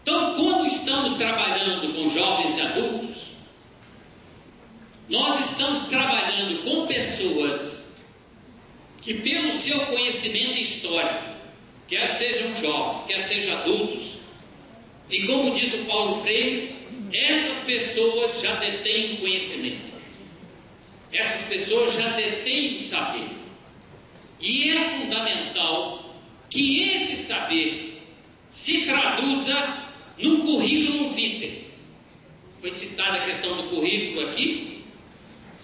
Então, quando estamos trabalhando com jovens e adultos, nós estamos trabalhando com pessoas que, pelo seu conhecimento histórico, quer sejam jovens, quer sejam adultos, e como diz o Paulo Freire, essas pessoas já detêm conhecimento, essas pessoas já detêm o saber, e é fundamental que esse saber se traduza num currículo vitae. Foi citada a questão do currículo aqui,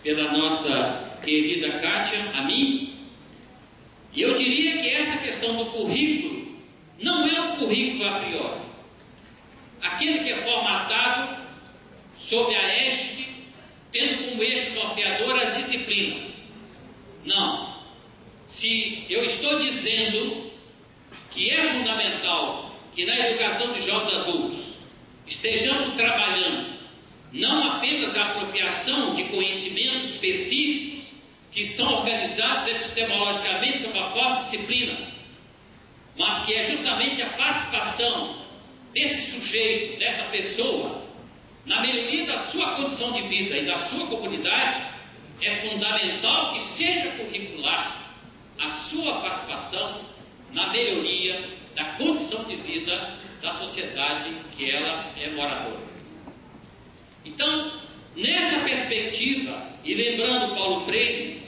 pela nossa querida Kátia, a mim, e eu diria que essa questão do currículo não é um currículo a priori, aquele que é formatado sob a égide, tendo como eixo norteador as disciplinas. Não. Se eu estou dizendo que é fundamental que na educação de jovens adultos estejamos trabalhando não apenas a apropriação de conhecimentos específicos que estão organizados epistemologicamente sob a forma de disciplinas, mas que é justamente a participação desse sujeito, dessa pessoa, na melhoria da sua condição de vida e da sua comunidade, é fundamental que seja curricular a sua participação na melhoria da condição de vida da sociedade que ela é moradora. Então, nessa perspectiva, e lembrando Paulo Freire,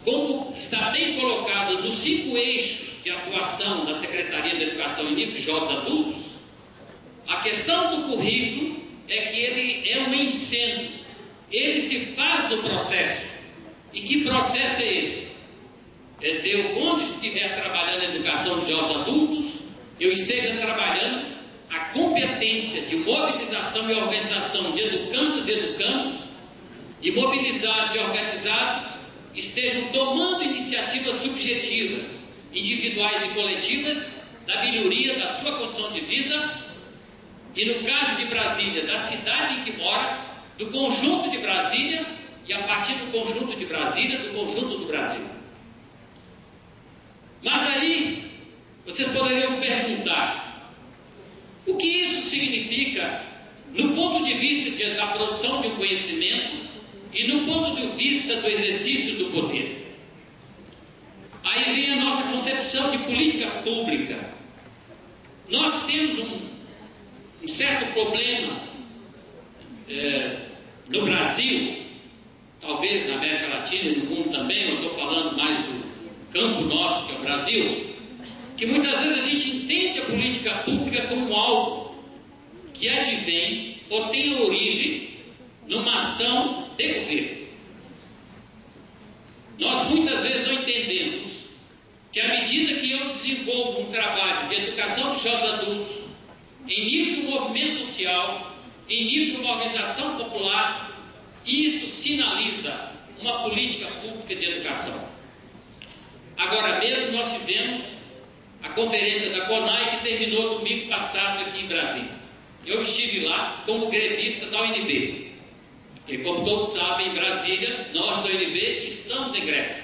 como está bem colocado nos 5 eixos de atuação da Secretaria de Educação em nível de jovens adultos, a questão do currículo é que ele é um ensino, ele se faz do processo. E que processo é esse? É de eu, quando estiver trabalhando a educação de jovens adultos, eu esteja trabalhando a competência de mobilização e organização de educandos e educandos, e mobilizados e organizados estejam tomando iniciativas subjetivas, individuais e coletivas, da melhoria da sua condição de vida, e no caso de Brasília, da cidade em que mora, do conjunto de Brasília, e a partir do conjunto de Brasília, do conjunto do Brasil. Mas aí, vocês poderiam perguntar, o que isso significa no ponto de vista da produção de um conhecimento e no ponto de vista do exercício do poder? Aí vem a nossa concepção de política pública. Nós temos um certo problema no Brasil, talvez na América Latina e no mundo também, eu estou falando mais do campo nosso, que é o Brasil, que muitas vezes a gente entende a política pública como algo que advém ou tem origem numa ação de governo. Nós muitas vezes não entendemos que à medida que eu desenvolvo um trabalho de educação de jovens adultos, em nível de um movimento social, em nível de uma organização popular, isso sinaliza uma política pública de educação. Agora mesmo nós tivemos a conferência da CONAI que terminou domingo passado aqui em Brasília. Eu estive lá como grevista da UNB. E como todos sabem, em Brasília, nós da UNB estamos em greve,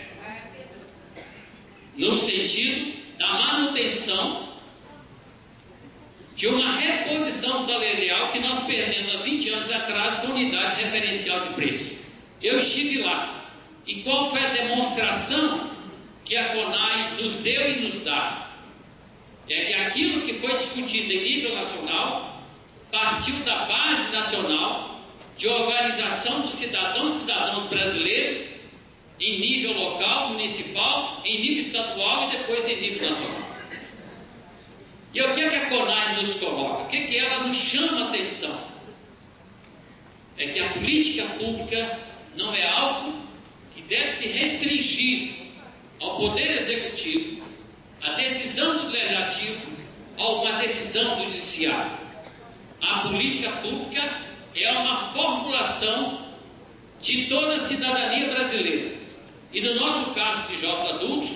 no sentido da manutenção de uma reposição salarial que nós perdemos há 20 anos atrás com unidade referencial de preço. Eu estive lá. E qual foi a demonstração que a CONAI nos deu e nos dá? É que aquilo que foi discutido em nível nacional partiu da base nacional de organização dos cidadãos e cidadãs brasileiros em nível local, municipal, em nível estadual e depois em nível nacional. E o que é que a CONAI nos coloca? O que é que ela nos chama a atenção? É que a política pública não é algo que deve se restringir ao Poder Executivo, à decisão do Legislativo, a uma decisão do Judiciário. A política pública é uma formulação de toda a cidadania brasileira. E no nosso caso de jovens adultos,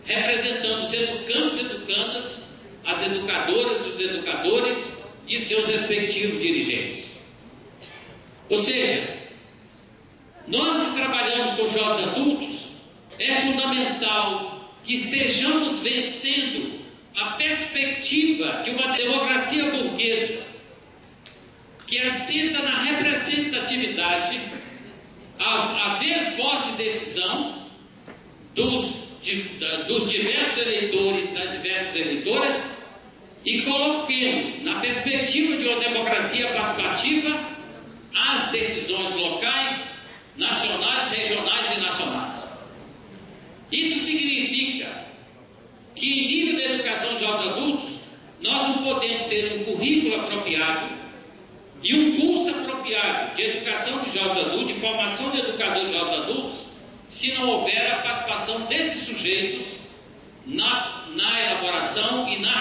representando os educandos e educandas, as educadoras e os educadores e seus respectivos dirigentes. Ou seja, nós que trabalhamos com jovens adultos, é fundamental que estejamos vencendo a perspectiva de uma democracia burguesa que assenta na representatividade, haver voz de decisão dos diversos eleitores, das diversas eleitoras, e coloquemos na perspectiva de uma democracia participativa as decisões locais, nacionais, regionais e nacionais. Isso significa que em nível de educação de jovens adultos, nós não podemos ter um currículo apropriado e um curso apropriado de educação de jovens adultos, de formação de educadores de jovens adultos, se não houver a participação desses sujeitos na elaboração e na